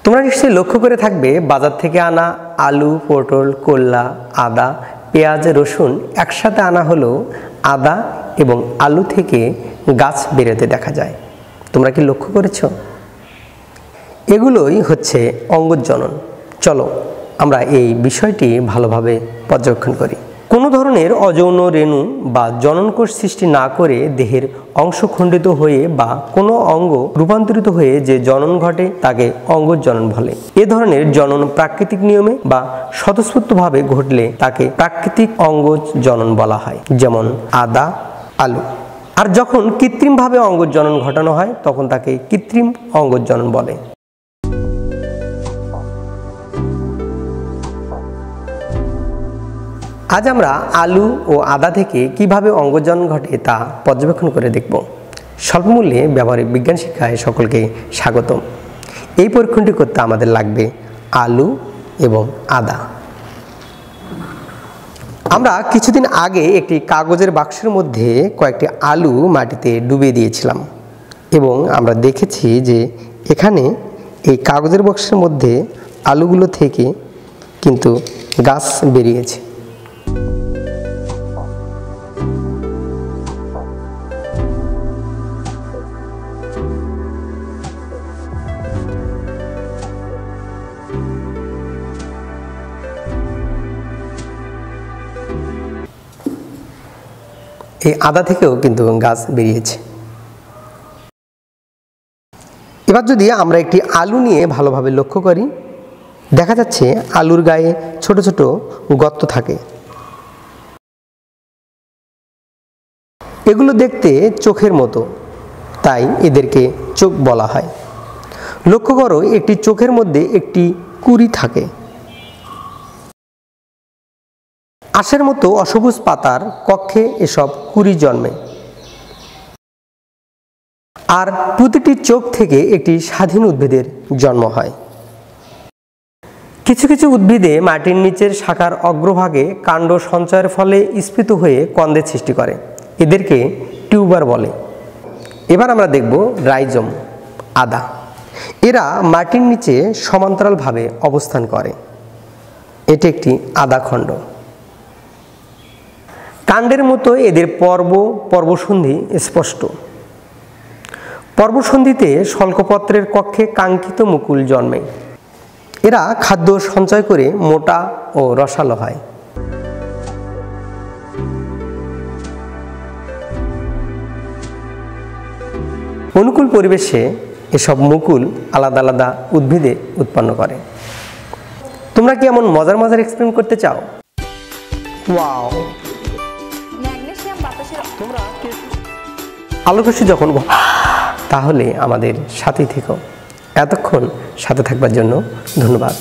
তোমরা নিশ্চয়ই লক্ষ্য করে থাকবে বাজার থেকে আনা আলু, পটল, করলা, আদা, পেঁয়াজ, রসুন একসাথে আনা হলো আদা এবং আলু থেকে গাছ বেরোতে দেখা যায়। তোমরা কি লক্ষ্য করেছো? এগুলোই হচ্ছে অঙ্গজনন। চলো আমরা এই বিষয়টি ভালোভাবে পর্যবেক্ষণ করি। কোনো ধরনের অযৌন রেণু বা জননকোষ সৃষ্টি না করে দেহের অংশ খণ্ডিত হয়ে বা কোনো অঙ্গ রূপান্তরিত হয়ে যে জনন ঘটে তাকে অঙ্গজনন বলে। এ ধরনের জনন প্রাকৃতিক নিয়মে বা স্বতঃস্ফূর্তভাবে ঘটলে তাকে প্রাকৃতিক অঙ্গজনন বলা হয়, যেমন আদা, আলু। আর যখন কৃত্রিমভাবে অঙ্গজনন ঘটানো হয় তখন তাকে কৃত্রিম অঙ্গজনন বলে। আজ আমরা আলু ও আদা থেকে কিভাবে অঙ্গজনন ঘটে তা পর্যবেক্ষণ করে দেখব। স্বল্পমূল্যে ব্যবহারিক বিজ্ঞান শিক্ষায় সকলকে স্বাগতম। এই পরীক্ষণটি করতে আমাদের লাগবে আলু এবং আদা। আমরা কিছুদিন আগে একটি কাগজের বাক্সের মধ্যে কয়েকটি আলু মাটিতে ডুবিয়ে দিয়েছিলাম এবং আমরা দেখেছি যে এখানে এই কাগজের বাক্সের মধ্যে আলুগুলো থেকে কিন্তু গাছ বেরিয়েছে। এই আদা থেকেও কিন্তু গাছ বেরিয়েছে। এবার যদি আমরা একটি আলু নিয়ে ভালোভাবে লক্ষ্য করি, দেখা যাচ্ছে আলুর গায়ে ছোট ছোট গর্ত থাকে। এগুলো দেখতে চোখের মতো, তাই এদেরকে চোখ বলা হয়। লক্ষ্য করো, একটি চোখের মধ্যে একটি কুঁড়ি থাকে। আঁশের মতো অসবুজ পাতার কক্ষে এসব কুঁড়ি জন্মে, আর প্রতিটি চোখ থেকে একটি স্বাধীন উদ্ভিদের জন্ম হয়। কিছু কিছু উদ্ভিদে মাটির নিচের শাখার অগ্রভাগে কাণ্ড সঞ্চয়ের ফলে স্ফীত হয়ে কন্দের সৃষ্টি করে, এদেরকে টিউবার বলে। এবার আমরা দেখব রাইজোম, আদা। এরা মাটির নিচে সমান্তরালভাবে অবস্থান করে। এটি একটি আদা খণ্ড। কাণ্ডের মতো এদের পর্বসন্ধি স্পষ্ট। পর্বসন্ধিতে শল্কপত্রের কক্ষে কাঙ্ক্ষিত মুকুল জন্মে। এরা খাদ্য সঞ্চয় করে মোটা ও রসালো হয়। অনুকূল পরিবেশে এসব মুকুল আলাদা আলাদা উদ্ভিদে উৎপন্ন করে। তোমরা কি এমন মজার মজার এক্সপেরিমেন্ট করতে চাও? ওয়াও! তোমরা আলোর খুশি যখন তাহলে আমাদের সাথে থেকো। এতক্ষণ সাথে থাকবার জন্য ধন্যবাদ।